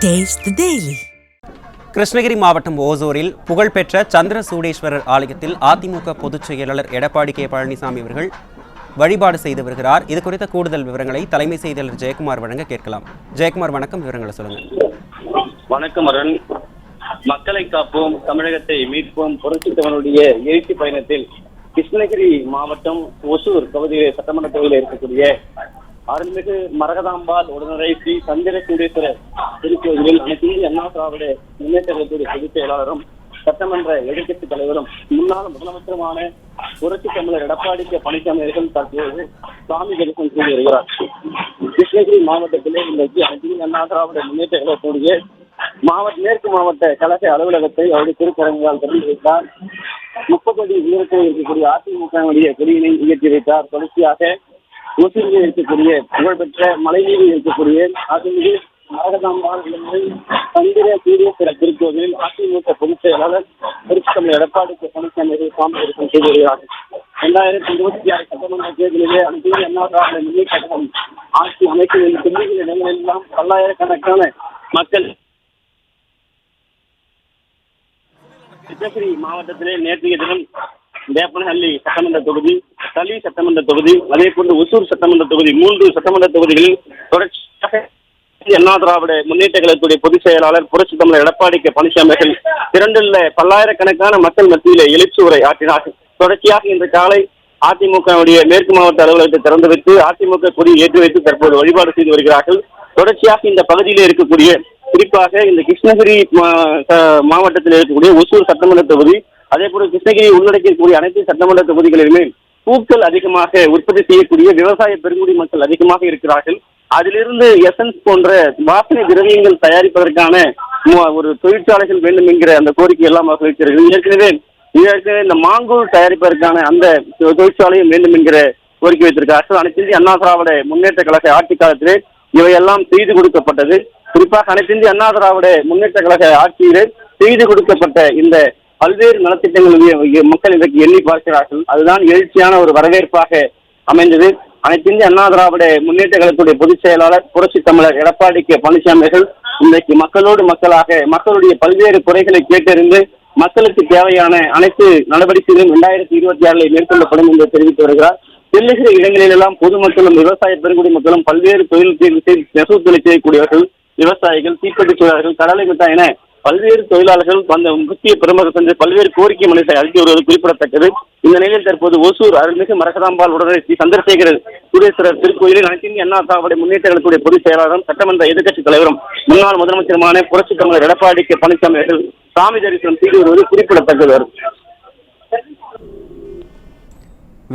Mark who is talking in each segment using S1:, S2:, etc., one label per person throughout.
S1: Taste the Daily.
S2: Krishnagiri மாவட்டம் ஓசூரில் புகழ்பெற்ற சந்திர சூடேஸ்வரர் ஆலயத்தில் அதிமுக பொதுச் செயலாளர் எடப்பாடி கே பழனிசாமி அவர்கள் வழிபாடு செய்து வருகிறார். இது குறித்த கூடுதல் விவரங்களை தலைமை செய்தியாளர் ஜெயக்குமார் வழங்க கேட்கலாம். ஜெயக்குமார், வணக்கம். விவரங்களை சொல்லுங்க.
S3: வணக்கம் அருண். மக்களை காப்போம், தமிழகத்தை மீட்போம் புரட்சித்தவனுடைய எழுச்சி பயணத்தில் கிருஷ்ணகிரி மாவட்டம் ஒசூர் பகுதியில் சட்டமன்ற தொகுதியில் இருக்கக்கூடிய அருள்மிகு மரகதாம்பாள் உடனுரை ஸ்ரீ சந்திர சூடேஸ்வரர் திருக்கோயிலில் அனைத்து அண்ணா திராவிட முன்னேற்ற கழகத்துடைய பொதுச் செயலாளரும் சட்டமன்ற எதிர்க்கட்சி தலைவரும் முன்னாள் முதலமைச்சருமான புரட்சி தமிழர் எடப்பாடி கே பழனிசாமி அவர்கள் தற்போது சாமி தரிசனம் செய்து வருகிறார். கிருஷ்ணகிரி மாவட்டத்திலே இன்றைக்கு அனைத்து அண்ணா திராவிட முன்னேற்ற கழகத்துடைய மேற்கு மாவட்ட கழக அலுவலகத்தை அவருடைய திருக்கரங்களால் திறந்து வைத்தார். 30 அடி உயரத்தில் இருக்கக்கூடிய அதிமுக கொடியினை உயர்த்தி வைத்தார். தொடர்ச்சியாக ஒசூரில் இருக்கக்கூடிய புகழ்பெற்ற மலைநீரில் இருக்கக்கூடிய அருள்மிகு மரகதாம்பாள் சந்திர சூடேஸ்வரர் திருக்கோவிலில் அதிமுக பொதுச் செயலாளர் புரட்சி தமிழர் எடப்பாடி கே பழனிசாமி சாமி தரிசனம் செய்து வருகிறார்கள். 2026 சட்டமன்ற தேர்தலிலே அனைத்து அண்ணா திராவிட முன்னேற்ற கழகம் ஆட்சி அமைக்கும் சொல்லுகிற இடங்களெல்லாம் பல்லாயிரக்கணக்கான மக்கள் கிருஷ்ணகிரி மாவட்டத்திலே நேற்றைய தினம் வேப்பனஹள்ளி சட்டமன்ற தொகுதி, தளி சட்டமன்ற தொகுதி, அதே போன்று ஒசூர் சட்டமன்ற தொகுதி 3 சட்டமன்ற தொகுதிகளில் தொடர்ச்சியாக அண்ணா திராவிட முன்னேற்ற கழகத்துடைய பொதுச் செயலாளர் புரட்சி தமிழர் எடப்பாடி கே பழனிசாமி அவர்கள் திரண்டுள்ள பல்லாயிரக்கணக்கான மக்கள் மத்தியிலே எழுச்சி உரை ஆற்றினார்கள். தொடர்ச்சியாக இன்று காலை அதிமுகவுடைய மேற்கு மாவட்ட அலுவலகத்தை திறந்து வைத்து அதிமுக கொடி ஏற்றி வைத்து தற்போது வழிபாடு செய்து வருகிறார்கள். தொடர்ச்சியாக இந்த பகுதியில் இருக்கக்கூடிய, குறிப்பாக இந்த கிருஷ்ணகிரி மாவட்டத்தில் இருக்கக்கூடிய ஒசூர் சட்டமன்ற தொகுதி, அதே போல கிருஷ்ணகிரி உள்ளடக்கிய அனைத்து சட்டமன்ற தொகுதிகளிலுமே பூக்கள் அதிகமாக உற்பத்தி செய்யக்கூடிய விவசாய பெருங்குடி மக்கள் அதிகமாக இருக்கிறார்கள். அதிலிருந்து எசன்ஸ் போன்ற வாசனை திரவியங்கள் தயாரிப்பதற்கான ஒரு தொழிற்சாலைகள் வேண்டும் என்கிற அந்த கோரிக்கை எல்லாம் வைக்கிறார்கள். ஏற்கனவே இந்த மாங்கூழ் தயாரிப்பதற்கான அந்த தொழிற்சாலையும் வேண்டும் என்கிற கோரிக்கை வைத்திருக்கிறார்கள். அனைத்து இந்திய அண்ணா திராவிட முன்னேற்ற கழக ஆட்சி காலத்திலே இவையெல்லாம் செய்து கொடுக்கப்பட்டது. குறிப்பாக அனைத்து இந்திய அண்ணா திராவிட முன்னேற்ற கழக ஆட்சியிலே செய்து கொடுக்கப்பட்ட இந்த பல்வேறு நலத்திட்டங்கள் மக்கள் இன்றைக்கு எண்ணி பார்க்கிறார்கள். அதுதான் எழுச்சியான ஒரு வரவேற்பாக அமைந்தது. அனைத்து இந்திய அண்ணா திராவிட முன்னேற்ற கழகத்துடைய பொதுச் செயலாளர் புரட்சி தமிழர் எடப்பாடி கே பழனிசாமி அவர்கள் இன்றைக்கு மக்களோடு மக்களாக மக்களுடைய பல்வேறு குறைகளை கேட்டறிந்து மக்களுக்கு தேவையான அனைத்து நடவடிக்கைகளும் 2026 மேற்கொள்ளப்படும் என்று தெரிவித்து வருகிறார். செல்லுகிற இடங்களிலெல்லாம் பொதுமக்களும் விவசாய பெருங்குடி மக்களும் பல்வேறு நெசவு தொழில் செய்யக்கூடியவர்கள், விவசாயிகள், தீப்பெட்டி தொழிலாளர்கள், கடலை மிட்டாய் என பல்வேறு தொழிலாளர்கள் அந்த முக்கிய பிரமுகர் சென்று பல்வேறு கோரிக்கை மனுக்களை அளித்து வருவது குறிப்பிடத்தக்கது. இந்த நிலையில் தற்போது ஒசூர் அருள்மிகு மரகதாம்பாள் உடனே ஸ்ரீ சந்திரசேகர சூடேஸ்வரர் திருக்கோயிலில் அனைத்து இந்திய அண்ணா திராவிட முன்னேற்ற கழகத்துடைய பொதுச் செயலாளரும் சட்டமன்ற எதிர்க்கட்சி தலைவரும் முன்னாள் முதலமைச்சருமான புரட்சி தமிழர் எடப்பாடி கே பழனிசாமி அவர்கள் சாமி தரிசனம் செய்து வருவது குறிப்பிடத்தக்கது.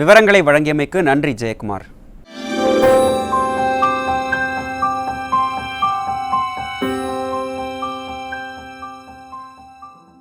S2: விவரங்களை வழங்கியமைக்கு நன்றி ஜெயக்குமார்.